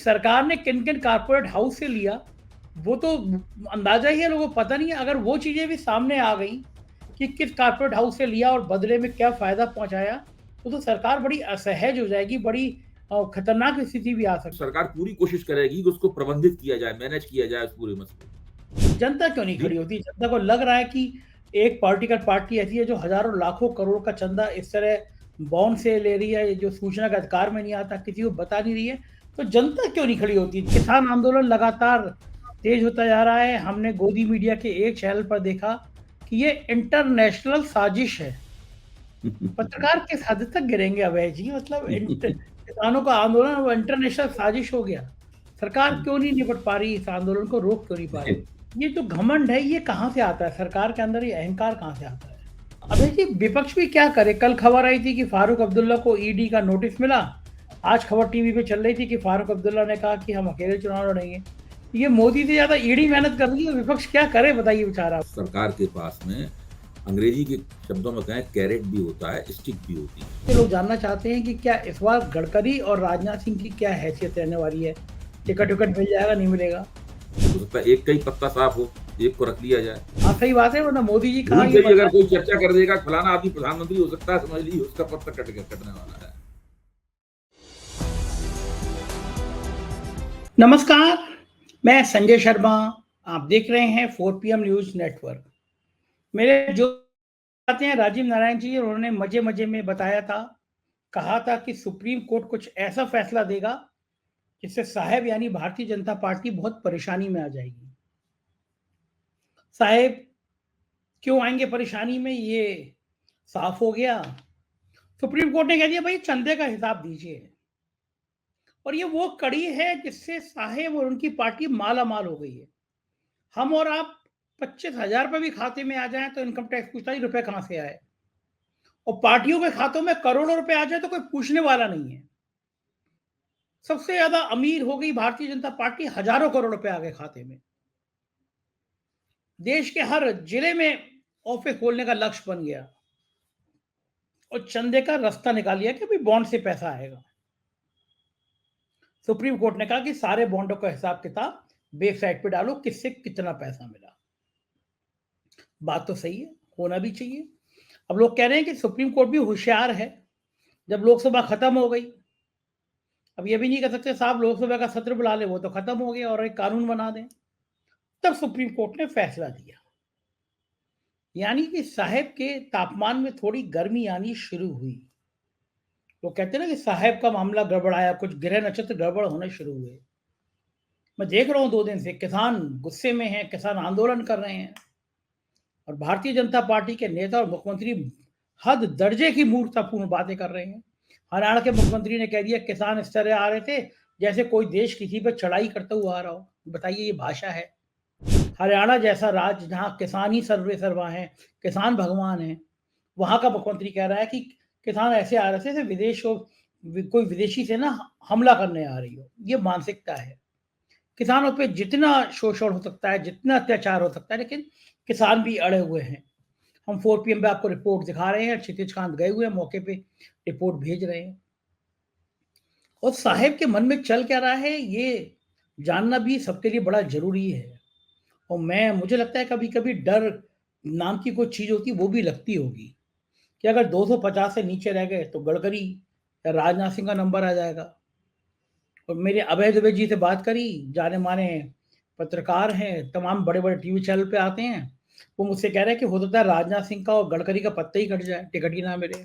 सरकार ने किन-किन कॉर्पोरेट हाउस से लिया, वो तो अंदाज़ा ही है, लोगों को पता नहीं है। अगर वो चीज़ें भी सामने आ गई कि किस कॉर्पोरेट हाउस से लिया और बदले में क्या फ़ायदा पहुँचाया, तो सरकार बड़ी असहज हो जाएगी, बड़ी खतरनाक स्थिति भी आ सकती सरकार पूरी कोशिश करेगी कि उसको प्रबंधित किया जाए, मैनेज किया जाए उस पूरे मसले को। है। जनता क्यों नहीं जी। खड़ी होती? जनता को लग रहा है कि एक पॉलिटिकल पार्टी ऐसी है जो हज़ारों लाखों करोड़ का चंदा इस तरह बॉन्ड से ले रही है, जो सूचना के अधिकार में नहीं आता, किसी को बता नहीं रही है, तो जनता क्यों नहीं खड़ी होती? किसान आंदोलन लगातार तेज होता जा रहा है। हमने गोदी मीडिया के एक चैनल पर देखा कि ये इंटरनेशनल साजिश है। पत्रकार किस हद तक गिरेंगे अभय जी? मतलब किसानों का आंदोलन वो इंटरनेशनल साजिश हो गया। सरकार क्यों नहीं निपट पा रही, इस आंदोलन को रोक क्यों नहीं पा रही? ये जो घमंड है, ये कहाँ से आता है? सरकार के अंदर ये अहंकार कहाँ से आता है? अभय जी, विपक्ष भी क्या करे? कल खबर आई थी कि फारूक अब्दुल्ला को ईडी का नोटिस मिला। आज खबर टीवी पे चल रही थी कि फारूक अब्दुल्ला ने कहा कि हम अकेले चुनाव लड़ेंगे। ये मोदी से ज्यादा ईडी मेहनत कर रही है, विपक्ष क्या करे बताइए बेचारा। सरकार के पास में अंग्रेजी के शब्दों में कहें कैरेट भी होता है, स्टिक भी होती है। ये लोग जानना चाहते हैं कि क्या इस बार गडकरी और राजनाथ सिंह की क्या हैसियत रहने वाली है? टिकट विकट मिल जाएगा, नहीं मिलेगा? हो सकता है एक का ही पत्ता साफ हो, एक को रख लिया जाए। हाँ, सही बात है, वरना मोदी जी कहाँ भूल ये से ही अगर बता। कोई चर्चा कर देगा फलाना आदमी प्रधानमंत्री हो सकता है, समझ लीजिए उसका पत्ता कटने वाला है। नमस्कार, मैं संजय शर्मा। आप देख रहे हैं 4 पीएम न्यूज नेटवर्क। मेरे जो आते हैं राजीव नारायण जी, उन्होंने मजे-मजे में बताया था, कहा था कि सुप्रीम कोर्ट कुछ ऐसा फैसला देगा, जिससे साहब यानी भारतीय जनता पार्टी बहुत परेशानी में आ जाएगी। साहब क्यों आएँगे परेशानी में, ये साफ हो गया। सुप्रीम कोर्ट ने कह दिया, भाई चंदे का हिसाब दीजिए। और ये वो कड़ी है जिससे साहेब और उनकी पार्टी माला-माल हो गई है। हम और आप 25,000 रुपए भी खाते में आ जाएँ तो इनकम टैक्स पूछता है, ये रुपए कहाँ से आए? और पार्टियों के खातों में करोड़ों रुपए आ जाए तो कोई पूछने वाला नहीं है। सबसे ज्यादा अमीर हो गई भारतीय जनता पार्टी, हजारों करोड़ रुपए आ गए खाते में। देश के हर जिले में ऑफिस खोलने का लक्ष्य बन गया और चंदे का रास्ता निकाल लिया कि अभी बॉन्ड से पैसा आएगा। सुप्रीम कोर्ट ने कहा कि सारे बॉन्डों का हिसाब किताब वेबसाइट पे डालो, किससे कितना पैसा मिला। बात तो सही है, होना भी चाहिए। अब लोग कह रहे हैं कि सुप्रीम कोर्ट भी होशियार है। जब लोकसभा खत्म हो गई, अब ये भी नहीं कह सकते साहब लोकसभा का सत्र बुला ले, वो तो खत्म हो गया और एक कानून बना दें। तब सुप्रीम कोर्ट ने फैसला दिया, यानी कि साहब के तापमान में थोड़ी गर्मी आनी शुरू हुई। वो कहते हैं ना कि साहब का मामला गड़बड़ाया, कुछ ग्रह नक्षत्र गड़बड़ होने शुरू हुए। मैं देख रहा हूं 2 दिन से किसान गुस्से में हैं, किसान आंदोलन कर रहे हैं और भारतीय जनता पार्टी के नेता और मुख्यमंत्री हद दर्जे की मूर्खतापूर्ण बातें कर रहे हैं। हरियाणा के मुख्यमंत्री ने कह दिया किसान इस तरह आ रहे थे जैसे कोई देश किसी पर चढ़ाई करता हुआ आ रहा हो। बताइए, ये भाषा है? हरियाणा जैसा राज्य जहाँ किसान ही सर्वे सर्वा है, किसान भगवान है, वहां का मुख्यमंत्री कह रहा है कि किसान ऐसे आ रहे थे जैसे कोई विदेशी से ना हमला करने आ रही हो। ये मानसिकता है। किसानों पे जितना शोषण हो सकता है, जितना अत्याचार हो सकता है, लेकिन किसान भी अड़े हुए हैं। हम 4 पीएम पे आपको रिपोर्ट दिखा रहे हैं, क्षितिज कांत गए हुए हैं मौके पे, रिपोर्ट भेज रहे हैं। और साहेब के मन में चल क्या रहा है, ये जानना भी सबके लिए बड़ा ज़रूरी है। और मुझे लगता है कभी-कभी डर नाम की कोई चीज़ होती है, वो भी लगती होगी कि अगर 250 से नीचे रह गए तो गडकरी या राजनाथ सिंह का नंबर आ जाएगा। और मेरे अभय दुबे जी से बात करी, जाने-माने पत्रकार हैं, तमाम बड़े-बड़े टीवी चैनल पे आते हैं। वो मुझसे कह रहे हैं कि हो सकता है राजनाथ सिंह का और गडकरी का पत्ता ही कट जाए, टिकट ही ना मिले।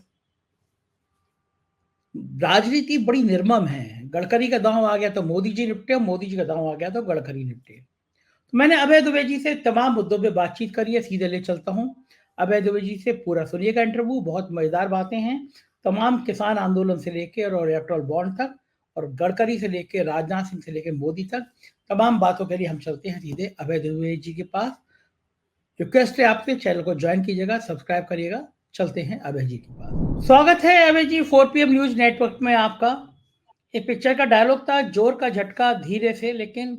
राजनीति बड़ी निर्मम है। गडकरी का दांव आ गया तो मोदी जी निपटे, और मोदी जी का दांव आ गया तो गडकरी निपटे। तो मैंने अभय दुबे जी से तमाम मुद्दों पे बातचीत करी है, सीधे ले चलता हूँ। अभय दुबे जी से पूरा सुनिएगा इंटरव्यू, बहुत मज़ेदार बातें हैं। तमाम किसान आंदोलन से लेके और इलेक्टोरल बॉन्ड तक, और गडकरी से लेके राजनाथ सिंह से लेके मोदी तक, तमाम बातों के लिए हम चलते हैं सीधे अभय दुबे जी के पास। रिक्वेस्ट है आपसे, चैनल को ज्वाइन कीजिएगा, सब्सक्राइब करिएगा। चलते हैं अभय जी के पास। स्वागत है अभय जी 4 पीएम न्यूज नेटवर्क में आपका। एक पिक्चर का डायलॉग था, जोर का झटका धीरे से, लेकिन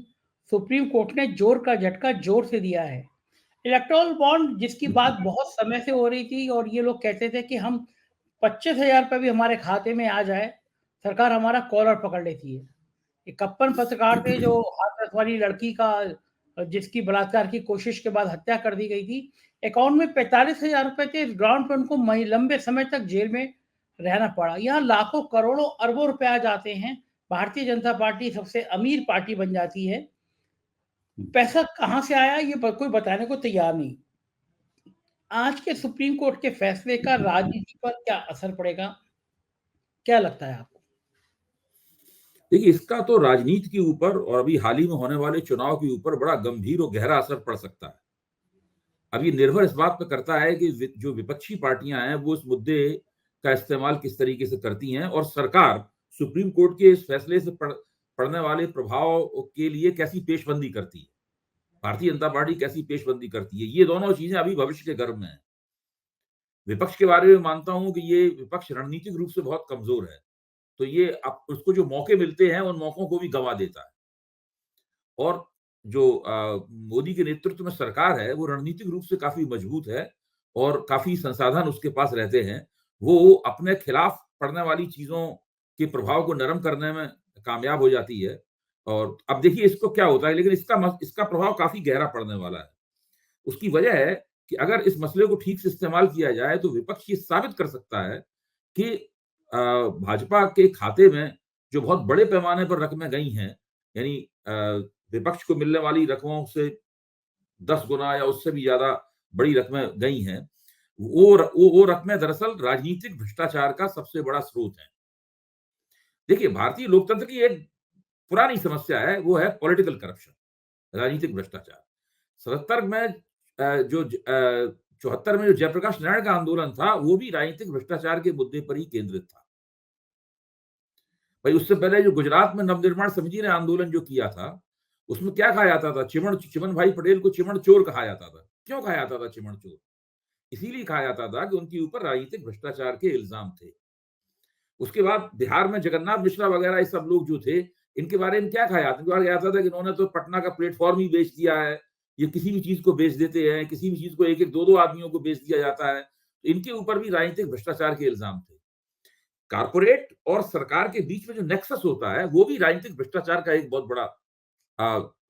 सुप्रीम कोर्ट ने जोर का झटका जोर से दिया है। इलेक्टोरल बॉन्ड जिसकी बात बहुत समय से हो रही थी और ये लोग कहते थे कि हम 25,000 रुपए भी हमारे खाते में आ जाए, सरकार हमारा कॉलर पकड़ लेती है। इकप्पन पत्रकार थे जो हाथरस वाली लड़की का, जिसकी बलात्कार की कोशिश के बाद हत्या कर दी गई थी, अकाउंट में 45,000 रुपए थे। इस ग्राउंड पे उनको लंबे समय तक जेल में रहना पड़ा। यहाँ लाखों करोड़ों अरबों रुपए आ जाते हैं, भारतीय जनता पार्टी सबसे अमीर पार्टी बन जाती है। पैसा कहाँ से आया ये कोई बताने को तैयार नहीं। आज के सुप्रीम कोर्ट के फैसले का राजनीति पर क्या असर पड़ेगा, क्या लगता है आपको? देखिए, इसका तो राजनीति के ऊपर और अभी हाल ही में होने वाले चुनाव के ऊपर बड़ा गंभीर और गहरा असर पड़ सकता है। अब ये निर्भर इस बात पर करता है कि जो विपक्षी पार्टियां हैं वो इस मुद्दे का इस्तेमाल किस तरीके से करती हैं, और सरकार सुप्रीम कोर्ट के इस फैसले से पड़ने वाले प्रभाव के लिए कैसी पेशबंदी करती है, भारतीय जनता पार्टी कैसी पेशबंदी करती है। ये दोनों चीजें अभी भविष्य के गर्भ में है। विपक्ष के बारे में मानता हूं कि ये विपक्ष रणनीतिक रूप से बहुत कमजोर है, तो ये अब उसको जो मौके मिलते हैं उन मौकों को भी गंवा देता है। और जो मोदी के नेतृत्व में सरकार है वो रणनीतिक रूप से काफी मजबूत है और काफी संसाधन उसके पास रहते हैं। वो अपने खिलाफ पड़ने वाली चीजों के प्रभाव को नरम करने में कामयाब हो जाती है। और अब देखिए इसको क्या होता है, लेकिन इसका प्रभाव काफी गहरा पड़ने वाला है। उसकी वजह है कि अगर इस मसले को ठीक से इस्तेमाल किया जाए तो विपक्ष ये साबित कर सकता है कि भाजपा के खाते में जो बहुत बड़े पैमाने पर रकमें गई हैं, यानी विपक्ष को मिलने वाली रकमों से 10 गुना या उससे भी ज्यादा बड़ी रकमें गई हैं, वो रकमें दरअसल राजनीतिक भ्रष्टाचार का सबसे बड़ा स्रोत है। देखिए, भारतीय लोकतंत्र की एक पुरानी समस्या है, वो है पॉलिटिकल करप्शन, राजनीतिक भ्रष्टाचार। 77 में जो 74 में जो जयप्रकाश नारायण का आंदोलन था वो भी राजनीतिक भ्रष्टाचार के मुद्दे पर ही केंद्रित था। भाई, उससे पहले जो गुजरात में नवनिर्माण समिति ने आंदोलन जो किया था, उसमें क्या कहा जाता था? चिमन भाई पटेल को चिमन चोर कहा जाता था। क्यों कहा जाता था चिमन चोर? इसीलिए कहा जाता था कि उनके ऊपर राजनीतिक भ्रष्टाचार के इल्जाम थे। उसके बाद बिहार में जगन्नाथ मिश्रा वगैरह ये सब लोग जो थे, इनके बारे में क्या कहा जाता था कि इन्होंने तो पटना का प्लेटफॉर्म ही बेच दिया है, ये किसी भी चीज को बेच देते हैं, किसी भी चीज को एक एक दो दो आदमियों को बेच दिया जाता है। इनके ऊपर भी राजनीतिक भ्रष्टाचार के इल्जाम थे। कारपोरेट और सरकार के बीच में जो नेक्सस होता है वो भी राजनीतिक भ्रष्टाचार का एक बहुत बड़ा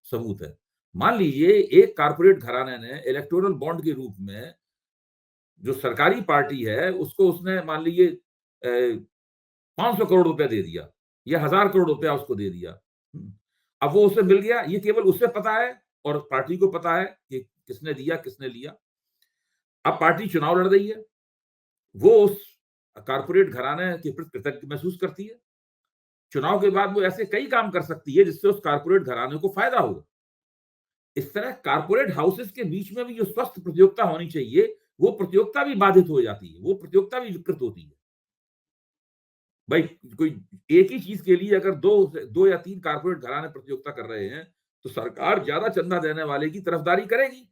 सबूत है। मान लीजिए एक कारपोरेट घराने ने इलेक्टोरल बॉन्ड के रूप में जो सरकारी पार्टी है उसको उसने मान लीजिए 500 करोड़ रुपया दे दिया या 1000 करोड़ रुपया उसको दे दिया। अब वो उसे मिल गया, ये केवल उसे पता है और पार्टी को पता है कि किसने दिया किसने लिया। अब पार्टी चुनाव लड़ रही है, वो उस कारपोरेट घराने के प्रति कृतज्ञ महसूस करती है। चुनाव के बाद वो ऐसे कई काम कर सकती है जिससे उस कारपोरेट घराने को फायदा होगा। इस तरह कारपोरेट हाउसेस के बीच में भी जो स्वस्थ प्रतियोगिता होनी चाहिए वो प्रतियोगिता भी बाधित हो जाती है, वो प्रतियोगिता भी विकृत होती है। भाई, कोई एक ही चीज के लिए अगर दो या तीन कारपोरेट घराने प्रतियोगिता कर रहे हैं तो सरकार ज्यादा चंदा देने वाले की तरफदारी करेगी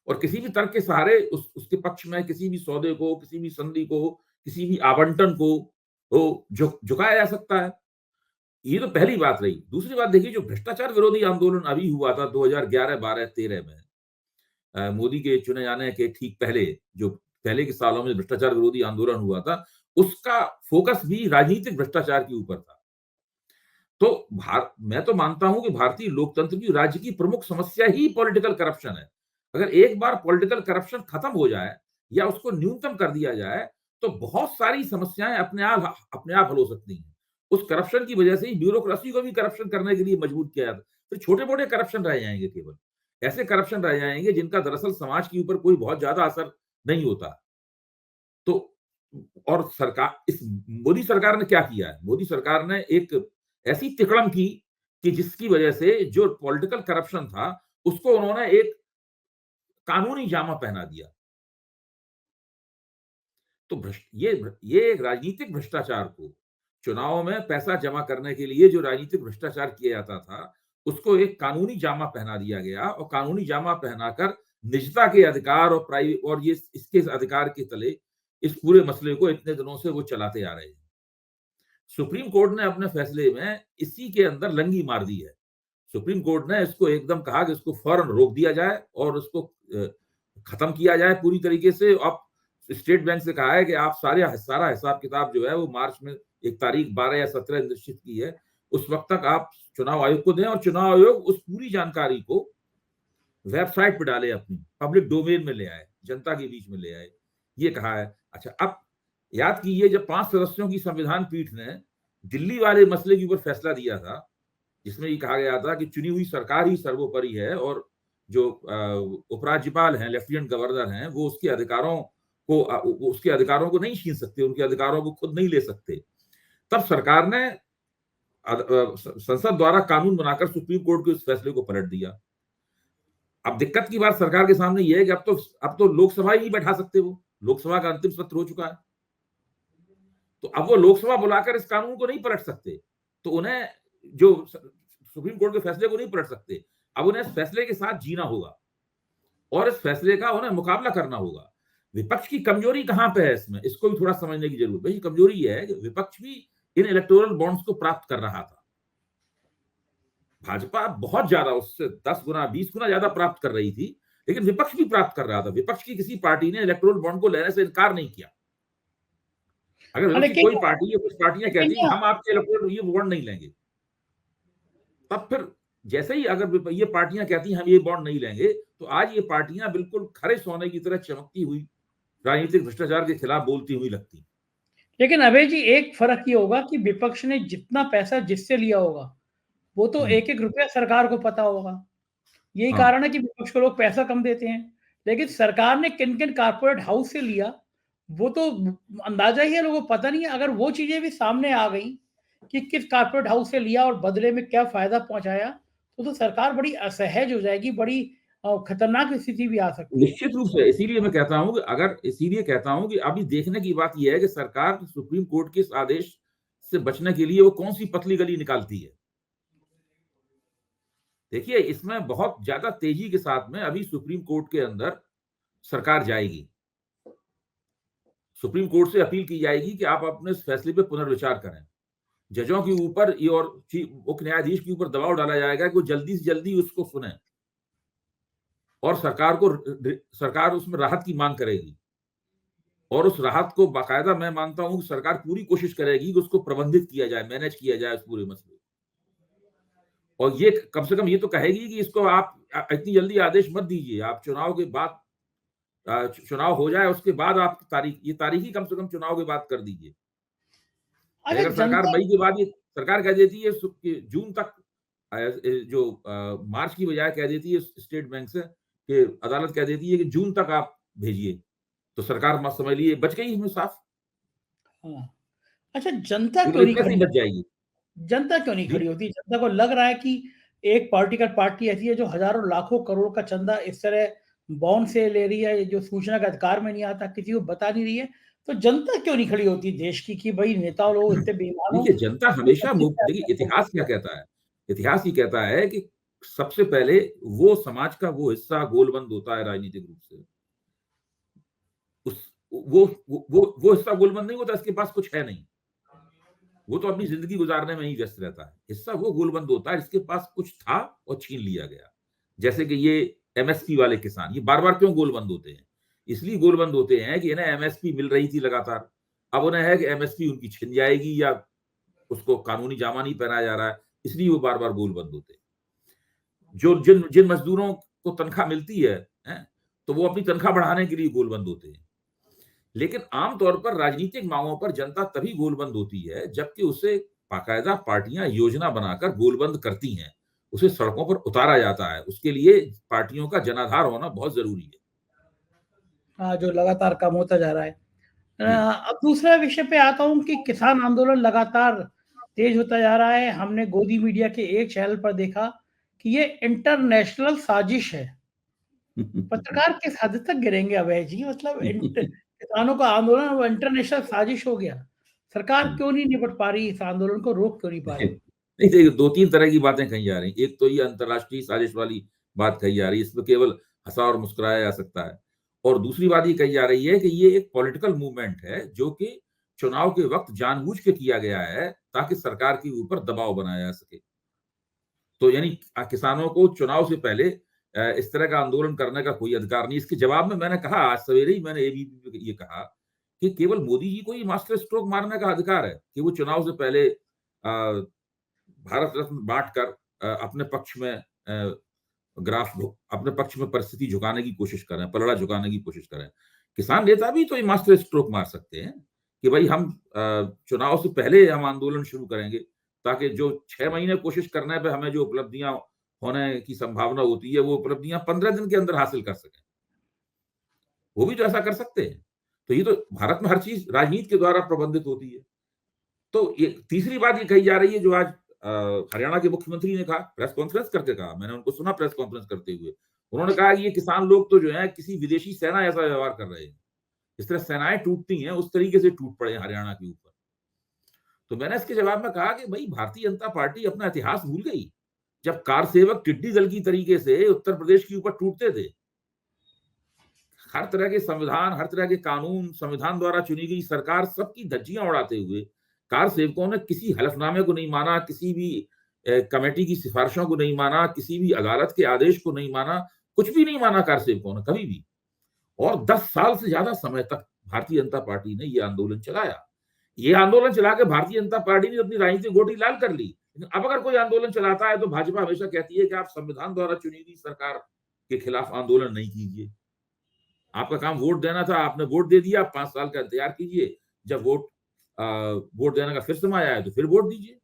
और किसी भी तर्क के सहारे उसके पक्ष में किसी भी सौदे को, किसी भी संधि को, किसी भी आवंटन को झुकाया जा सकता है। ये तो पहली बात रही। दूसरी बात देखिए, जो भ्रष्टाचार विरोधी आंदोलन अभी हुआ था 2011, 12, 13 में, मोदी के चुने जाने के ठीक पहले, जो पहले के सालों में भ्रष्टाचार विरोधी आंदोलन हुआ था, उसका फोकस भी राजनीतिक भ्रष्टाचार के ऊपर था। तो मैं तो मानता हूं कि भारतीय लोकतंत्र की राज्य की प्रमुख समस्या ही पॉलिटिकल करप्शन है। अगर एक बार पॉलिटिकल करप्शन खत्म हो जाए या उसको न्यूनतम कर दिया जाए तो बहुत सारी समस्याएं अपने आप हल हो सकती हैं। उस करप्शन की वजह से ही ब्यूरोक्रेसी को भी करप्शन करने के लिए मजबूर किया जाता है। फिर छोटे मोटे करप्शन रह जाएंगे, केवल ऐसे करप्शन रह जाएंगे जिनका दरअसल समाज के ऊपर कोई बहुत ज्यादा असर नहीं होता। तो और सरकार, इस मोदी सरकार ने क्या किया है? मोदी सरकार ने एक ऐसी तिकड़म की कि जिसकी वजह से जो पॉलिटिकल करप्शन था उसको उन्होंने एक कानूनी जामा पहना दिया। तो ये एक राजनीतिक भ्रष्टाचार को, चुनाव में पैसा जमा करने के लिए जो राजनीतिक भ्रष्टाचार किया जाता था उसको एक कानूनी जामा पहना दिया गया और कानूनी जामा पहनाकर निजता के अधिकार और और ये इसके अधिकार के तले इस पूरे मसले को इतने दिनों से वो चलाते आ रहे हैं। सुप्रीम कोर्ट ने अपने फैसले में इसी के अंदर लंगी मार दी है। सुप्रीम कोर्ट ने इसको एकदम कहा कि इसको फौरन रोक दिया जाए और उसको खत्म किया जाए पूरी तरीके से। अब स्टेट बैंक से कहा है कि आप सारा हिसाब किताब जो है वो मार्च में एक तारीख 12 या 17 निश्चित की है, उस वक्त तक आप चुनाव आयोग को दें और चुनाव आयोग उस पूरी जानकारी को वेबसाइट पे डाले, अपनी पब्लिक डोमेन में ले आए, जनता के बीच में ले आए, ये कहा है। अच्छा, अब याद कीजिए जब 5 सदस्यों की संविधान पीठ ने दिल्ली वाले मसले के ऊपर फैसला दिया था, जिसमें ये कहा गया था कि चुनी हुई सरकार ही सर्वोपरि है और जो उपराज्यपाल हैं, लेफ्टिनेंट गवर्नर हैं, वो उसके अधिकारों को नहीं छीन सकते, उनके अधिकारों को खुद नहीं ले सकते। तब सरकार ने संसद द्वारा कानून बनाकर सुप्रीम कोर्ट के उस फैसले को पलट दिया। अब दिक्कत की बात सरकार के सामने यह है कि अब तो लोकसभा ही नहीं बैठा सकते, वो लोकसभा का अंतिम सत्र हो चुका है, तो अब वो लोकसभा बुलाकर इस कानून को नहीं पलट सकते, तो उन्हें जो सुप्रीम कोर्ट के फैसले को नहीं पलट सकते, अब उन्हें इस फैसले के साथ जीना होगा और इस फैसले का उन्हें मुकाबला करना होगा। विपक्ष की कमजोरी कहां पे है इसमें, इसको भी थोड़ा समझने की जरूरत है। कमजोरी यह है कि विपक्ष भी इन इलेक्टोरल बॉन्ड्स को प्राप्त कर रहा था। भाजपा बहुत ज्यादा, उससे 10 गुना 20 गुना ज्यादा प्राप्त कर रही थी, लेकिन विपक्ष भी प्राप्त कर रहा था। विपक्ष की किसी पार्टी ने इलेक्टोरल बॉन्ड को लेने से इनकार नहीं किया। अगर विपक्ष की कोई पार्टी या कुछ पार्टियां कहती हैं हम आपके इलेक्टोरल ये बॉन्ड नहीं लेंगे, तब फिर जैसे ही अगर ये पार्टियां कहती हैं हम ये बॉन्ड नहीं लेंगे, तो आज ये पार्टियां बिल्कुल खरे सोने की तरह चमकती हुई राजनीतिक भ्रष्टाचार के खिलाफ बोलती हुई लगती। लेकिन अभय जी, एक फर्क ये होगा कि विपक्ष ने जितना पैसा जिससे लिया होगा वो तो एक एक रुपया सरकार को पता होगा। यही कारण है कि विपक्ष को लोग पैसा कम देते हैं। लेकिन सरकार ने किन किन कारपोरेट हाउस से लिया वो तो अंदाजा ही है, लोगों को पता नहीं है। अगर वो चीजें भी सामने आ गई कि किस कारपोरेट हाउस से लिया और बदले में क्या फायदा पहुंचाया, तो सरकार बड़ी असहज हो जाएगी, बड़ी खतरनाक स्थिति भी आ सकती है। निश्चित रूप से, इसीलिए कहता हूं कि अभी देखने की बात यह है कि सरकार सुप्रीम कोर्ट के इस आदेश से बचने के लिए वो कौन सी पतली गली निकालती है। देखिए, इसमें बहुत ज्यादा तेजी के साथ में अभी सुप्रीम कोर्ट के अंदर सरकार जाएगी। सुप्रीम कोर्ट से अपील की जाएगी कि आप अपने इस फैसले पर पुनर्विचार करें। जजों के ऊपर और मुख्य न्यायाधीश के ऊपर दबाव डाला जाएगा कि वो जल्दी से जल्दी उसको सुने और सरकार उसमें राहत की मांग करेगी और उस राहत को बाकायदा, मैं मानता हूं कि सरकार पूरी कोशिश करेगी कि उसको प्रबंधित किया जाए, मैनेज किया जाए उस पूरे मसले। और ये कम से कम ये तो कहेगी कि इसको आप इतनी जल्दी आदेश मत दीजिए, आप चुनाव के बाद, चुनाव हो जाए उसके बाद आप तारीख ही कम से कम चुनाव के बाद कर दीजिए। अगर सरकार मई के बाद ये सरकार कह देती है जून तक, जो मार्च की बजाय कह देती है स्टेट बैंक से कि अदालत कह देती है कि जून तक आप भेजिए, तो सरकार मत समझ लिए बच गई इसमें साफ। अच्छा, जनता क्यों नहीं खड़ी बच जाएगी? जनता क्यों नहीं खड़ी होती? जनता को लग रहा है कि एक पार्टी ऐसी है जो हजारों लाखों करोड़ का चंदा इस तरह बॉन्ड से ले रही है, जो सूचना का अधिकार में नहीं आता, किसी को बता नहीं रही है, तो जनता क्यों नहीं खड़ी होती देश की कि भाई नेता लोग इतने बेईमान हो? देखिए, जनता हमेशा देखिए, इतिहास क्या कहता है? इतिहास ही कहता है कि सबसे पहले वो समाज का वो हिस्सा गोलबंद होता है राजनीतिक रूप से। वो हिस्सा गोलबंद नहीं होता, इसके पास कुछ है नहीं, वो तो अपनी जिंदगी गुजारने में ही व्यस्त रहता है। हिस्सा वो गोलबंद होता है जिसके पास कुछ था और छीन लिया गया। जैसे कि ये एमएसपी वाले किसान, ये बार बार क्यों गोलबंद होते हैं? इसलिए गोलबंद होते हैं कि इन्हें एमएसपी मिल रही थी लगातार, अब उन्हें है कि एमएसपी उनकी छिन जाएगी या उसको कानूनी जामा नहीं पहनाया जा रहा है, इसलिए वो बार बार गोलबंद होते हैं। जो जिन मजदूरों को तनख्वाह मिलती है, तो वो अपनी तनख्वाह बढ़ाने के लिए गोलबंद होते हैं। लेकिन आमतौर पर राजनीतिक मांगों पर जनता तभी गोलबंद होती है जबकि उसे बाकायदा पार्टियां योजना बनाकर गोलबंद करती हैं, उसे सड़कों पर उतारा जाता है। उसके लिए पार्टियों का जनाधार होना बहुत जरूरी है। हाँ, जो लगातार कम होता जा रहा है। अब दूसरा विषय पे आता हूँ कि किसान आंदोलन लगातार तेज होता जा रहा है। हमने गोदी मीडिया के एक चैनल पर देखा कि ये इंटरनेशनल साजिश है। पत्रकार किस हद तक गिरेंगे अभय जी? मतलब किसानों का आंदोलन वो इंटरनेशनल साजिश हो गया। सरकार क्यों नहीं निपट पा रही, इस आंदोलन को रोक क्यों नहीं पा रही? नहीं, देखिए, 2-3 तरह की बातें कही जा रही हैं। एक तो ये अंतर्राष्ट्रीय साजिश वाली बात कही जा रही है, इसमें केवल हंसा और मुस्कुराया जा सकता है। और दूसरी बात ये कही जा रही है कि ये एक पॉलिटिकल मूवमेंट है जो कि चुनाव के वक्त जानबूझ के किया गया है ताकि सरकार के ऊपर दबाव बनाया जा सके। तो यानी किसानों को चुनाव से पहले इस तरह का आंदोलन करने का कोई अधिकार नहीं। इसके जवाब में मैंने कहा, आज सवेरे ही मैंने एबीपी पे ये कहा कि केवल मोदी जी को ही मास्टर स्ट्रोक मारने का अधिकार है कि वो चुनाव से पहले भारत रत्न बांटकर अपने पक्ष में अपने पक्ष में परिस्थिति झुकाने की कोशिश करें, पलड़ा झुकाने की कोशिश करें। किसान नेता भी तो ये मास्टर स्ट्रोक मार सकते हैं कि भाई हम चुनाव से पहले हम आंदोलन शुरू करेंगे ताकि जो 6 महीने कोशिश करने पे हमें जो उपलब्धियां होने की संभावना होती है वो उपलब्धियां 15 दिन के अंदर हासिल कर सकें। वो भी तो ऐसा कर सकते हैं। तो ये तो भारत में हर चीज राजनीति के द्वारा प्रबंधित होती है। तो ये तीसरी बात ये कही जा रही है जो आज हरियाणा के मुख्यमंत्री ने कहा, प्रेस कॉन्फ्रेंस करके कहा, मैंने उनको सुना प्रेस कॉन्फ्रेंस करते हुए, उन्होंने कहा कि ये किसान लोग तो जो है किसी विदेशी सेना ऐसा व्यवहार कर रहे हैं, इस तरह सेनाएं टूटती हैं उस तरीके से टूट पड़े हरियाणा के ऊपर। तो मैंने इसके जवाब में कहा कि भाई भारतीय जनता पार्टी अपना इतिहास भूल गई, जब कार सेवक टिड्डी दल की तरीके से उत्तर प्रदेश के ऊपर टूटते थे। हर तरह के संविधान, हर तरह के कानून, संविधान द्वारा चुनी गई सरकार सबकी धज्जियां उड़ाते हुए कार सेवकों ने किसी हलफनामे को नहीं माना, किसी भी कमेटी की सिफारिशों को नहीं माना, किसी भी अदालत के आदेश को नहीं माना, कुछ भी नहीं माना कार सेवकों ने कभी भी। और 10 साल से ज्यादा समय तक भारतीय जनता पार्टी ने यह आंदोलन चलाया। ये आंदोलन चला के भारतीय जनता पार्टी ने अपनी राजनीतिक गोटी लाल कर ली। लेकिन अब अगर कोई आंदोलन चलाता है तो भाजपा हमेशा कहती है कि आप संविधान द्वारा चुनी गई सरकार के खिलाफ आंदोलन नहीं कीजिए। आपका काम वोट देना था, आपने वोट दे दिया, 5 साल का इंतजार कीजिए, जब वोट देने का फिर समय आया तो फिर वोट दीजिए।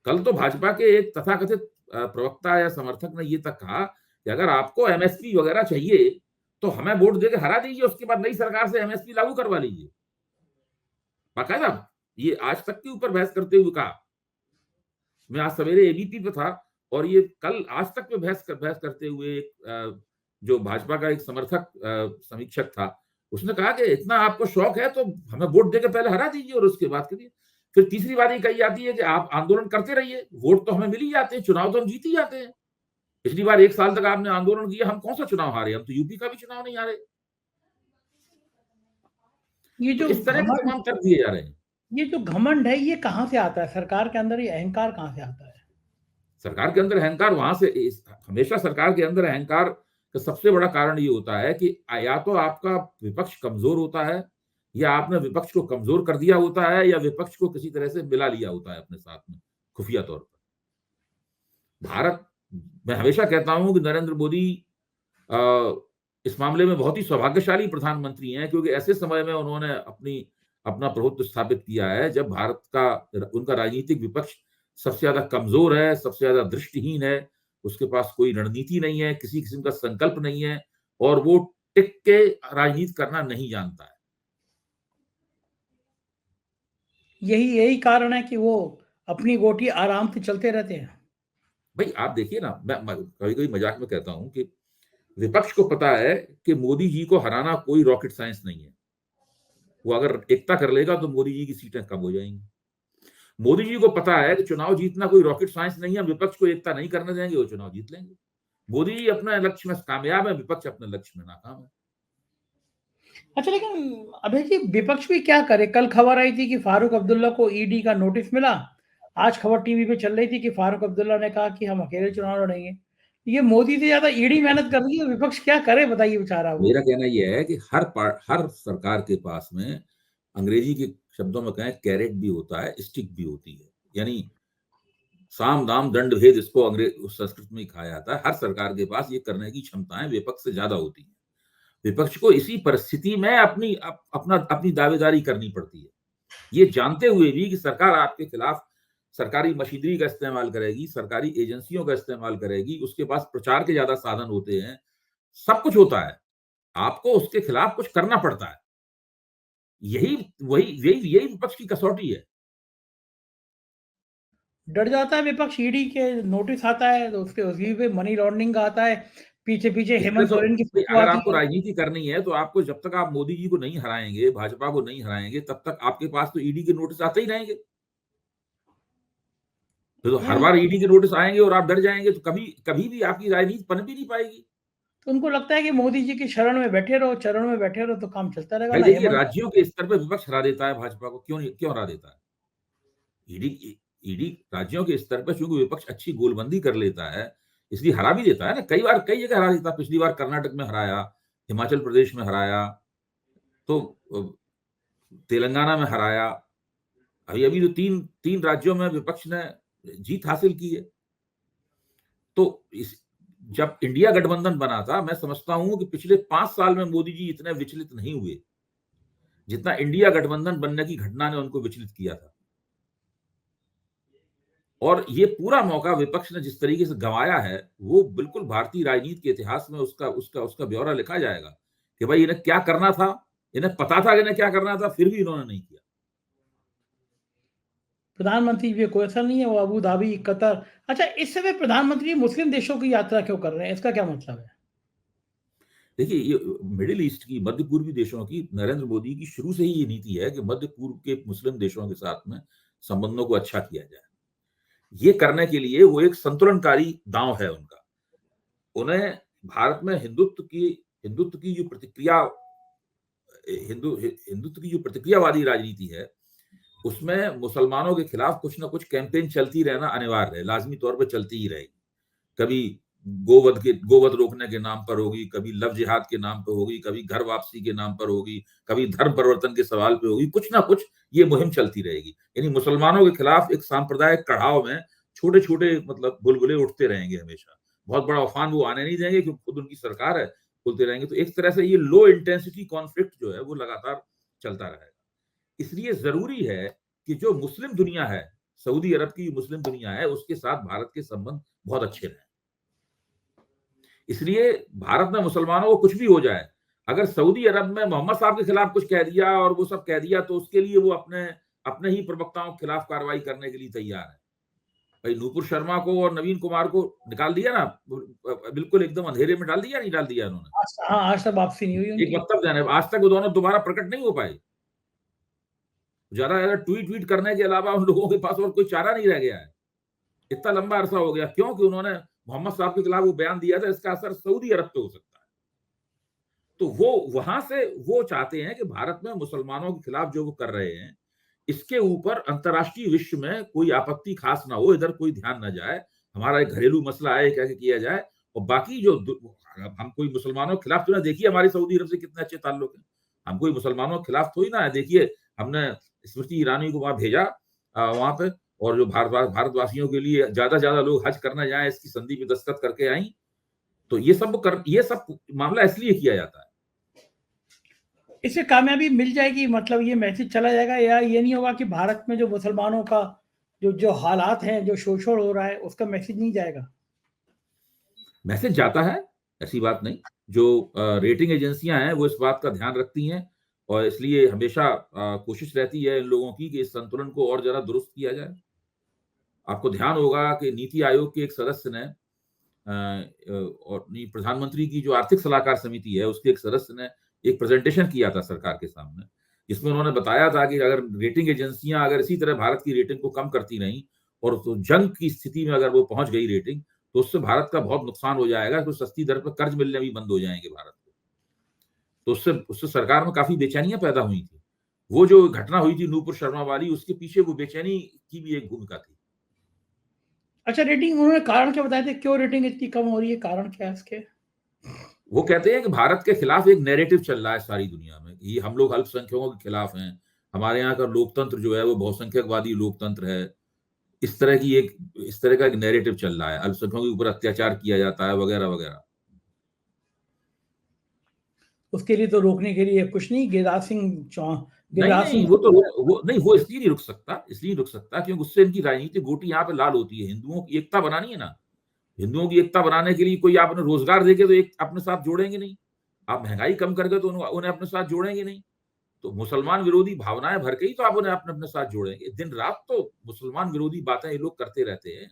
कल तो भाजपा के एक तथाकथित प्रवक्ता या समर्थक ने ये तक कहा कि अगर आपको एमएसपी वगैरह चाहिए तो हमें वोट देकर हरा दीजिए, उसके बाद नई सरकार से एमएसपी लागू करवा लीजिए। बाकायदा ये आज तक के ऊपर बहस करते हुए कहा। मैं आज सवेरे एबीपी पे था और ये कल आज तक पे बहस करते हुए जो भाजपा का एक समर्थक समीक्षक था, उसने कहा कि इतना आपको शौक है तो हमें वोट देकर पहले हरा दीजिए और उसके बाद करिए। फिर तीसरी बात ये कही जाती है कि आप आंदोलन करते रहिए, वोट तो हमें मिल ही जाते हैं, चुनाव तो हम जीत ही जाते हैं। पिछली बार 1 साल तक आपने आंदोलन किया, हम कौन सा चुनाव हारे? हम तो यूपी का भी चुनाव नहीं हारे। ये तो जो इस तरह के तमाम तर्क दिए जा रहे हैं। ये जो घमंड है ये कहां से आता है? सरकार के अंदर ये अहंकार कहां से आता है? सरकार के अंदर अहंकार वहां से हमेशा सरकार के अंदर अहंकार का सबसे बड़ा कारण ये होता है कि या तो आपका विपक्ष कमजोर होता है, या आपने विपक्ष को कमजोर कर दिया होता है, या विपक्ष को किसी तरह से मिला लिया होता है अपने साथ में खुफिया तौर पर। भारत, मैं हमेशा कहता हूं कि नरेंद्र मोदी इस मामले में बहुत ही सौभाग्यशाली प्रधानमंत्री हैं, क्योंकि ऐसे समय में उन्होंने अपना प्रभुत्व स्थापित किया है जब भारत का उनका राजनीतिक विपक्ष सबसे ज्यादा कमजोर है, सबसे ज्यादा दृष्टिहीन है, उसके पास कोई रणनीति नहीं है, किसी किस्म का संकल्प नहीं है, और वो टिक के राजनीति करना नहीं जानता है। यही कारण है कि वो अपनी गोटी आराम से चलते रहते हैं। भाई आप देखिए ना, मैं कभी कभी मजाक में कहता हूं कि विपक्ष को पता है कि मोदी जी को हराना कोई रॉकेट साइंस नहीं है। वो अगर एकता कर लेगा तो मोदी जी की सीटें कम हो जाएंगी। मोदी जी को पता है कि चुनाव जीतना कोई रॉकेट साइंस नहीं है, विपक्ष को एकता नहीं करने देंगे, वो चुनाव जीत लेंगे। मोदी जी अपने लक्ष्य में कामयाब है, विपक्ष अपने लक्ष्य में नाकाम है। अच्छा, लेकिन अभय जी विपक्ष भी क्या करे? कल खबर आई थी कि फारूक अब्दुल्ला को ईडी का नोटिस मिला। आज खबर टीवी पे चल रही थी कि फारूक अब्दुल्ला ने कहा कि हम अकेले चुनाव लड़ेंगे। ये मोदी से ज्यादा ईडी मेहनत कर रही है, विपक्ष क्या करे बताइए बेचारा। वो मेरा कहना यह है कि हर सरकार के पास में, अंग्रेजी के शब्दों में कहें, कैरेट भी होता है, स्टिक भी होती है। यानी साम दाम दंड भेद, इसको अंग्रेज संस्कृत में कहा जाता है। हर सरकार के पास ये करने की क्षमताएं विपक्ष से ज्यादा होती है। विपक्ष को इसी परिस्थिति में अपनी दावेदारी करनी पड़ती है, ये जानते हुए भी कि सरकार आपके खिलाफ सरकारी मशीनरी का इस्तेमाल करेगी, सरकारी एजेंसियों का इस्तेमाल करेगी, उसके पास प्रचार के ज्यादा साधन होते हैं, सब कुछ होता है, आपको उसके खिलाफ कुछ करना पड़ता है। यही विपक्ष की कसौटी है। डर जाता है विपक्ष, ईडी के नोटिस आता है तो उसके उसी पे मनी लॉन्ड्रिंग का आता है, पीछे पीछे इसलिए हेमंत तो सोरेन की फोटो अगर आती आपको है। राजनीति करनी है तो आपको, जब तक आप मोदी जी को नहीं हराएंगे, भाजपा को नहीं हराएंगे, तब तक आपके पास तो ईडी के नोटिस आते ही रहेंगे। तो हर बार ईडी के नोटिस आएंगे और आप डर जाएंगे तो कभी कभी भी आपकी राजनीति पनप ही नहीं पाएगी। तो उनको लगता है कि मोदी जी की शरण में बैठे रहो, चरण में बैठे रहो तो काम चलता रहेगा भाई ना। देखिए, हेमंत राज्यों के स्तर पर विपक्ष हरा देता है भाजपा को, क्यों हरा देता है? ईडी ईडी राज्यों के स्तर पर चूंकि विपक्ष अच्छी गोलबंदी कर लेता है, इसलिए हरा भी देता है ना। कई बार कई जगह हरा देता है। पिछली बार कर्नाटक में हराया, हिमाचल प्रदेश में हराया। तो तेलंगाना में हराया, अभी अभी तो तीन राज्यों में विपक्ष ने जीत हासिल की है। तो जब इंडिया गठबंधन बना था, मैं समझता हूं कि पिछले 5 साल में मोदी जी इतने विचलित नहीं हुए जितना इंडिया गठबंधन बनने की घटना ने उनको विचलित किया था। और ये पूरा मौका विपक्ष ने जिस तरीके से गंवाया है, वो बिल्कुल भारतीय राजनीति के इतिहास में उसका ब्यौरा लिखा जाएगा कि भाई इन्हें क्या करना था, इन्हें पता था कि इन्हें क्या करना था, फिर भी इन्होंने नहीं किया। प्रधानमंत्री भी कोई असर नहीं है, वो अबू धाबी, कतर। अच्छा, इस समय प्रधानमंत्री मुस्लिम देशों की यात्रा क्यों कर रहे हैं, इसका क्या मतलब है? देखिए, ये मिडिल ईस्ट की, मध्य पूर्वी देशों की नरेंद्र मोदी की शुरू से ही ये नीति है कि मध्य पूर्व के मुस्लिम देशों के साथ में संबंधों को अच्छा किया जाए। ये करने के लिए वो एक संतुलनकारी दांव है उनका। उन्हें भारत में हिंदुत्व की जो प्रतिक्रिया, हिंदुत्व की जो प्रतिक्रियावादी राजनीति है, उसमें मुसलमानों के खिलाफ कुछ ना कुछ कैंपेन चलती रहना अनिवार्य है, लाजमी तौर पर चलती ही रहेगी। कभी गोवध रोकने के नाम पर होगी, कभी लव जिहाद के नाम पर होगी, कभी घर वापसी के नाम पर होगी, कभी धर्म परिवर्तन के सवाल पे होगी, कुछ ना कुछ ये मुहिम चलती रहेगी। यानी मुसलमानों के खिलाफ एक सांप्रदायिक कड़ाव में छोटे छोटे मतलब बुलबुले उठते रहेंगे हमेशा। बहुत बड़ा उफान वो आने नहीं देंगे क्योंकि खुद उनकी सरकार है, खुलते रहेंगे। तो एक तरह से ये लो इंटेंसिटी कॉन्फ्लिक्ट जो है वो लगातार चलता रहेगा। इसलिए जरूरी है कि जो मुस्लिम दुनिया है, सऊदी अरब की मुस्लिम दुनिया है, उसके साथ भारत के संबंध बहुत अच्छे रहे। इसलिए भारत में मुसलमानों को कुछ भी हो जाए, अगर सऊदी अरब में मोहम्मद साहब के खिलाफ कुछ कह दिया और वो सब कह दिया, तो उसके लिए वो अपने अपने ही प्रवक्ताओं के खिलाफ कार्रवाई करने के लिए तैयार है। भाई नूपुर शर्मा को और नवीन कुमार को निकाल दिया ना, बिल्कुल एकदम अंधेरे में डाल दिया, नहीं डाल दिया उन्होंने? हाँ, आज तक वापसी नहीं हुई एक उनकी। वक्तव्य देने, आज तक वो दोनों दोबारा प्रकट नहीं हो पाए। ज्यादा ट्वीट करने के अलावा उन लोगों के पास और कोई चारा नहीं रह गया है। इतना लंबा अरसा हो गया, क्योंकि उन्होंने मोहम्मद साहब के खिलाफ वो बयान दिया था, इसका असर सऊदी अरब पे हो सकता है। तो वो वहां से वो चाहते हैं कि भारत में मुसलमानों के खिलाफ जो वो कर रहे हैं, इसके ऊपर अंतर्राष्ट्रीय विश्व में कोई आपत्ति खास ना हो, इधर कोई ध्यान ना जाए, हमारा एक घरेलू मसला है, कैसे किया जाए। और बाकी जो हम कोई मुसलमानों के खिलाफ, तो ना देखिए हमारी सऊदी अरब से कितने अच्छे ताल्लुक है, हम कोई मुसलमानों के खिलाफ थोड़ी ना है। देखिए हमने स्मृति ईरानी को वहां भेजा, वहां पे, और जो भारतवासियों के लिए ज्यादा ज्यादा लोग हज करना जाए, इसकी संधि पे दस्तखत करके आई। तो ये सब मामला इसलिए किया जाता है। इससे कामयाबी मिल जाएगी, मतलब ये मैसेज चला जाएगा, या ये नहीं होगा कि भारत में जो मुसलमानों का जो जो हालात हैं, जो शोषण हो रहा है, उसका मैसेज नहीं जाएगा? मैसेज जाता है, ऐसी बात नहीं। जो रेटिंग एजेंसियां हैं वो इस बात का ध्यान रखती हैं, और इसलिए हमेशा कोशिश रहती है इन लोगों की कि इस संतुलन को और जरा दुरुस्त किया जाए। आपको ध्यान होगा कि नीति आयोग के एक सदस्य ने और नहीं, प्रधानमंत्री की जो आर्थिक सलाहकार समिति है उसके एक सदस्य ने एक प्रेजेंटेशन किया था सरकार के सामने, जिसमें उन्होंने बताया था कि अगर रेटिंग एजेंसियां अगर इसी तरह भारत की रेटिंग को कम करती रहीं, और तो जंग की स्थिति में अगर वो पहुंच गई रेटिंग, तो उससे भारत का बहुत नुकसान हो जाएगा। तो सस्ती दर पर कर्ज मिलने भी बंद हो जाएंगे भारत को। तो उससे उससे सरकार में काफी बेचैनियां पैदा हुई थी। वो जो घटना हुई थी नूपुर शर्मा वाली, उसके पीछे वो बेचैनी की भी एक भूमिका थी। अच्छा, रेटिंग उन्होंने कारण क्या बताए थे, क्यों रेटिंग इतनी कम हो रही है, कारण क्या है इसके? वो कहते हैं कि भारत के खिलाफ एक नैरेटिव चल रहा है सारी दुनिया में, कि हम लोग अल्पसंख्यकों के खिलाफ हैं, हमारे यहाँ का लोकतंत्र जो है वो बहुसंख्यकवादी लोकतंत्र है। इस तरह का एक नैरेटिव चल रहा है, अल्पसंख्यकों के ऊपर अत्याचार किया जाता है, वगैरह वगैरह। उसके लिए तो रोकने के लिए कुछ नहीं, नहीं गिरिराज नहीं, सिंह। वो इसलिए नहीं रुक सकता, क्योंकि उससे इनकी राजनीतिक गोटी यहाँ पे लाल होती है। हिंदुओं की एकता बनानी है ना, हिंदुओं की एकता बनाने के लिए कोई आपने रोजगार देके तो एक अपने साथ जोड़ेंगे नहीं, आप महंगाई कम करके तो उन्हें अपने साथ जोड़ेंगे नहीं। तो मुसलमान विरोधी भावनाएं भर के ही तो आप उन्हें अपने अपने साथ जोड़ेंगे। दिन रात तो मुसलमान विरोधी बातें ये लोग करते रहते हैं।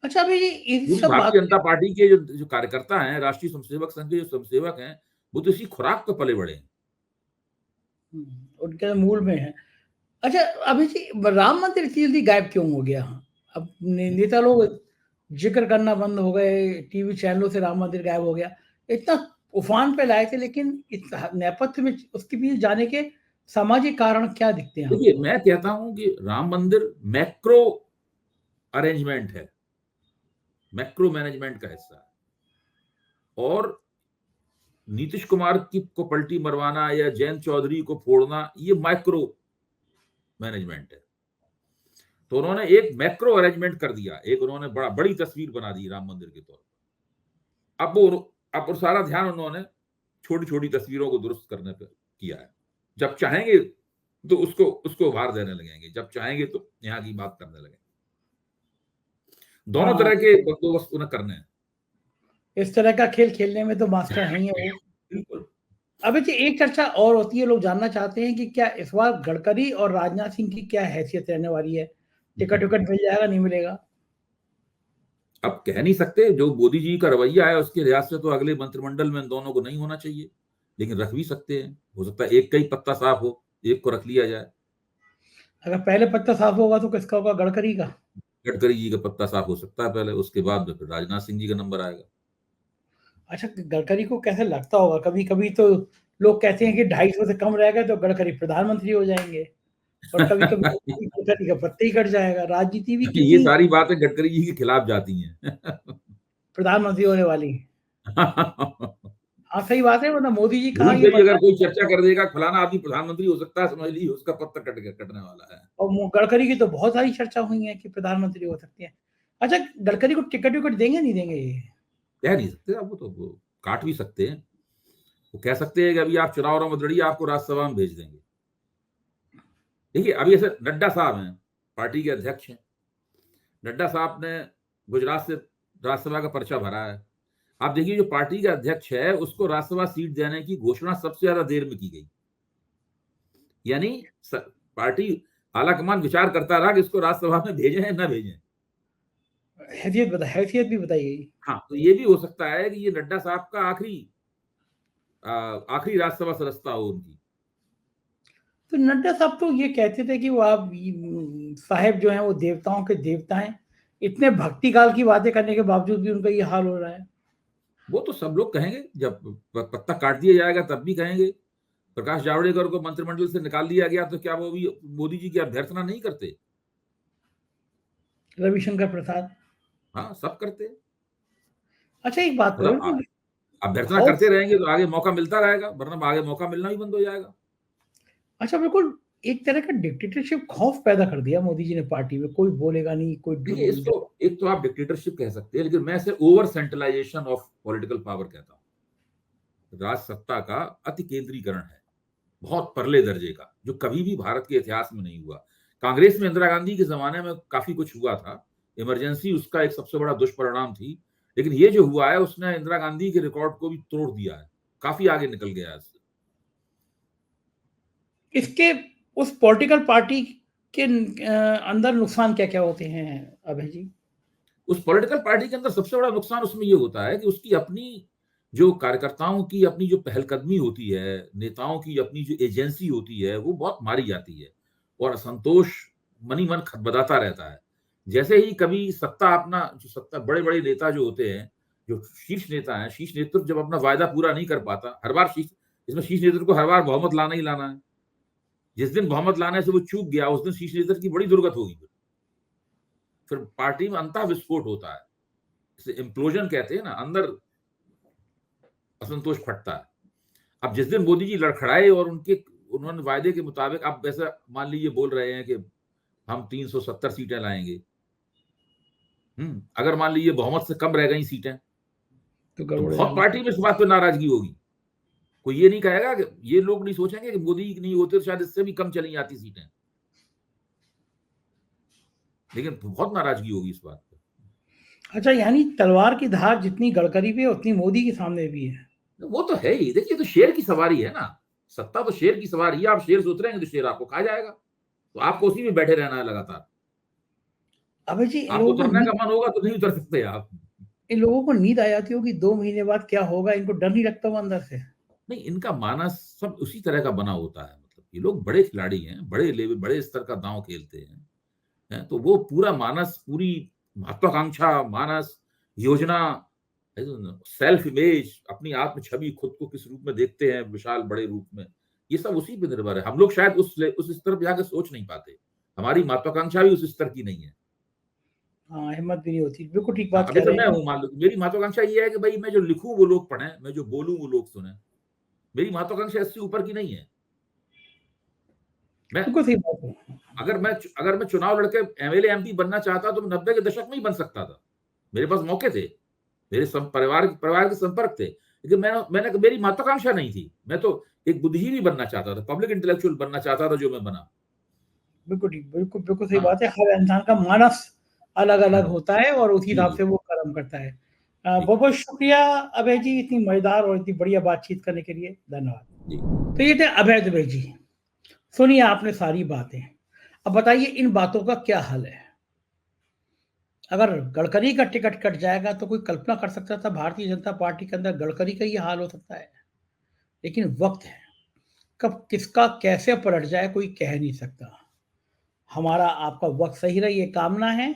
अच्छा, अभी इन पूरी सब भारतीय बातों जनता पार्टी के जो कार्यकर्ता हैं, राष्ट्रीय स्वयंसेवक संघ के जो स्वयंसेवक हैं, वो तो इसी खुराक पे पले बड़े हैं। उनके मूल में है। अच्छा, अभी जी राम मंदिर इतनी जल्दी गायब क्यों हो गया? अब नेता लोग जिक्र करना बंद हो गए, टीवी चैनलों से राम मंदिर गायब हो गया। इतना उफान पे लाए थे, लेकिन इस नेपथ्य में उसके पीछे जाने के सामाजिक कारण क्या दिखते हैं देखिए, आपको? मैं कहता हूं कि राम मंदिर मैक्रो अरेंजमेंट है, मैक्रो मैनेजमेंट का हिस्सा है। और नीतीश कुमार की को पलटी मरवाना या जयंत चौधरी को फोड़ना, ये माइक्रो मैनेजमेंट है। तो उन्होंने एक मैक्रो अरेंजमेंट कर दिया, एक उन्होंने बड़ी तस्वीर बना दी राम मंदिर के तौर पर। अब वो सारा ध्यान उन्होंने छोटी छोटी तस्वीरों को दुरुस्त करने पर किया है। जब चाहेंगे तो उसको उभार देने लगेंगे, जब चाहेंगे तो यहाँ की बात करने लगेंगे। दोनों हाँ, तरह के बंदोबस्त उन्हें करने हैं। इस तरह का खेल खेलने में तो मास्टर हैं ही है वो। बिल्कुल। अब जी एक चर्चा और होती है, लोग जानना चाहते हैं कि क्या इस बार गडकरी और राजनाथ सिंह की क्या हैसियत रहने वाली है? टिकट विकट मिल जाएगा, नहीं मिलेगा? अब कह नहीं सकते, जो मोदी जी का रवैया है उसके लिहाज से तो अगले मंत्रिमंडल में इन दोनों को नहीं होना चाहिए, लेकिन रख भी सकते हैं। हो सकता है एक का ही पत्ता साफ हो, एक को रख लिया जाए। अगर पहले पत्ता साफ होगा तो किसका होगा? गडकरी का। गडकरी जी का पत्ता साफ हो सकता है पहले, उसके बाद में फिर राजनाथ सिंह जी का नंबर आएगा। अच्छा, गडकरी को कैसे लगता होगा? कभी कभी तो लोग कहते हैं कि 250 से कम रह गए तो गडकरी प्रधानमंत्री हो जाएंगे, और कभी कभी गडकरी का पत्ता ही कट जाएगा। राजनीति भी ये कितनी सारी बातें गडकरी जी के खिलाफ जाती हैं। प्रधानमंत्री होने वाली। हाँ, सही बात है, मतलब मोदी जी कहाँ भूल ये से भी अगर कोई बर्दाश्त। चर्चा कर देगा फलाना आदमी प्रधानमंत्री हो सकता है, समझ लीजिए उसका पत्ता कटने वाला है। और गडकरी की तो बहुत सारी चर्चा हुई है कि प्रधानमंत्री हो सकते हैं। अच्छा, गडकरी को टिकट विकट देंगे, नहीं देंगे ये? कह नहीं सकते, अब वो काट भी सकते हैं। वो कह सकते हैं कि अभी आप चुनाव मत लड़िए, आपको राज्यसभा में भेज देंगे। देखिए अभी ऐसे नड्डा साहब हैं, पार्टी के अध्यक्ष हैं। नड्डा साहब ने गुजरात से राज्यसभा का पर्चा भरा है। आप देखिए जो पार्टी का अध्यक्ष है उसको राज्यसभा सीट देने की घोषणा सबसे ज्यादा देर में की गई। यानी पार्टी आलाकमान विचार करता रहा कि इसको राज्यसभा में भेजें या न भेजें। हैसियत भी बताई गई। हाँ, तो ये भी हो सकता है कि ये नड्डा साहब का आखिरी राज्यसभा सदस्यता हो उनकी। तो नड्डा साहब तो ये कहते थे कि वो आप साहेब जो हैं वो देवताओं के देवता हैं। इतने भक्ति काल की बातें करने के बावजूद भी उनका ये हाल हो रहा है। वो तो सब लोग कहेंगे, जब पत्ता काट दिया जाएगा तब भी कहेंगे। प्रकाश जावड़ेकर को मंत्रिमंडल से निकाल दिया गया तो क्या वो भी मोदी जी की अभ्यर्थना नहीं करते? रविशंकर प्रसाद। हाँ, सब करते हैं। अच्छा, एक बात मतलब करो, अभ्यर्थना हाउस। करते रहेंगे तो आगे मौका मिलता रहेगा, वरना आगे मौका मिलना भी बंद हो जाएगा। अच्छा, बिल्कुल एक तरह का डिक्टेटरशिप खौफ पैदा कर दिया मोदी जी ने पार्टी में। कोई बोलेगा नहीं, कोई देखिए इसको एक तो आप डिक्टेटरशिप कह सकते हैं, लेकिन मैं इसे over centralisation of political power कहता हूँ। राज सत्ता का अति केंद्रीकरण है, बहुत परले दर्जे का, जो कभी भी भारत के इतिहास में नहीं हुआ। कांग्रेस में इंदिरा गांधी के जमाने में काफी कुछ हुआ था, इमरजेंसी उसका एक सबसे बड़ा दुष्परिणाम थी, लेकिन ये जो हुआ है उसने इंदिरा गांधी के रिकॉर्ड को भी तोड़ दिया है, काफी आगे निकल गया है इससे। इसके उस पॉलिटिकल पार्टी के अंदर नुकसान क्या क्या होते हैं अभय जी? उस पॉलिटिकल पार्टी के अंदर सबसे बड़ा नुकसान उसमें ये होता है कि उसकी अपनी जो कार्यकर्ताओं की अपनी जो पहलकदमी होती है, नेताओं की अपनी जो एजेंसी होती है, वो बहुत मारी जाती है और असंतोष मनी मन खदबदाता रहता है। जैसे ही कभी सत्ता अपना जो सत्ता बड़े बड़े नेता जो होते हैं, जो शीर्ष नेता है, शीर्ष नेतृत्व जब अपना वायदा पूरा नहीं कर पाता, हर बार शीर्ष इसमें शीर्ष नेतृत्व को हर बार बहुमत लाना ही लाना है। जिस दिन बहुमत लाने से वो चूक गया उस दिन शीर्ष नेतृत्व की बड़ी दुर्गत होगी। फिर पार्टी में अंतः विस्फोट होता है, इसे इम्प्लोजन कहते हैं ना, अंदर असंतोष फटता है। अब जिस दिन मोदी जी लड़खड़ाए और उन्होंने वायदे के मुताबिक, आप वैसा मान लीजिए बोल रहे हैं कि हम 370 सीटें लाएंगे, अगर मान लीजिए बहुमत से कम रह गई सीटें तो तो गड़बड़ हो बहुत जाएगी। पार्टी में इस बात पर नाराजगी होगी। कोई ये नहीं कहेगा कि ये लोग नहीं सोचेंगे कि मोदी नहीं होते तो शायद इससे भी कम चली जाती सीटें, लेकिन बहुत नाराजगी होगी इस बात पर। अच्छा, यानी तलवार की धार जितनी गडकरी पे है उतनी मोदी के सामने भी है। वो तो है ही। देखिए तो शेर की सवारी है ना, सत्ता तो शेर की सवारी है। आप शेर से उतरेंगे तो शेर आपको खा जाएगा, तो आपको उसी में बैठे रहना है लगातार। अबे जी, आपको उतरने का मन होगा तो नहीं उतर सकते आप। इन लोगों को नींद आ जाती होगी 2 महीने बाद क्या होगा, इनको डर नहीं लगता वो अंदर से? नहीं, इनका मानस सब उसी तरह का बना होता है। मतलब ये लोग बड़े खिलाड़ी हैं, बड़े लेवल बड़े स्तर का दांव खेलते हैं, तो वो पूरा मानस, पूरी महत्वाकांक्षा, मानस, योजना, सेल्फ इमेज, अपनी आत्म छवि, खुद को किस रूप में देखते हैं, विशाल बड़े रूप में, ये सब उसी पे निर्भर है। हम लोग शायद उस स्तर पे जाकर सोच नहीं पाते, हमारी महत्वाकांक्षा भी उस स्तर की नहीं है। हाँ, हिम्मत भी नहीं होती। बिल्कुल ठीक बात अभी कह तो रहे मैं हैं। हूँ, मान लो मेरी महत्वाकांक्षा ये है कि भाई मैं जो लिखूं वो लोग पढ़ें, मैं जो बोलूं वो लोग सुने। मेरी महत्वाकांक्षा इससे ऊपर की नहीं है। मैं बिल्कुल सही बात है। अगर मैं चुनाव लड़के एमएलए एमपी बनना चाहता तो मैं 90 के दशक में ही बन सकता था। मेरे पास मौके थे, मेरे परिवार के संपर्क थे, लेकिन मैंने मेरी महत्वाकांक्षा नहीं थी। मैं तो एक बुद्धिजीवी बनना चाहता था, पब्लिक इंटेलेक्चुअल बनना चाहता था, जो मैं बना। बिल्कुल ठीक, बिल्कुल सही हाँ, बात है। हर इंसान का मानस अलग-अलग हाँ। होता है और उसी जी, हिसाब जी, से वो कर्म करता है। जी, बहुत-बहुत शुक्रिया अभय जी, इतनी मज़ेदार और इतनी बढ़िया बातचीत करने के लिए। धन्यवाद। जी। तो ये थे अभय दुबे जी। सुनिए आपने सारी बातें। अब बताइए इन बातों का क्या हल है? अगर गडकरी का टिकट कट जाएगा तो कोई कल्पना कर सकता था भारतीय जनता पार्टी के अंदर गडकरी का ये हाल हो सकता है। लेकिन वक़्त है, कब किसका कैसे पलट जाए कोई कह नहीं सकता। हमारा आपका वक़्त सही रहे ये कामना है।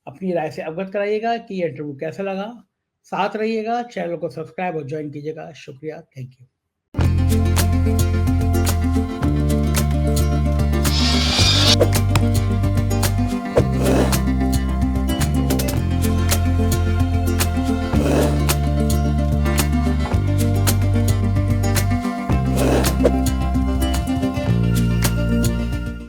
अपनी राय से अवगत कराइएगा कि ये इंटरव्यू कैसा लगा। साथ रहिएगा, चैनल को सब्सक्राइब और जॉइन कीजिएगा। शुक्रिया, थैंक यू।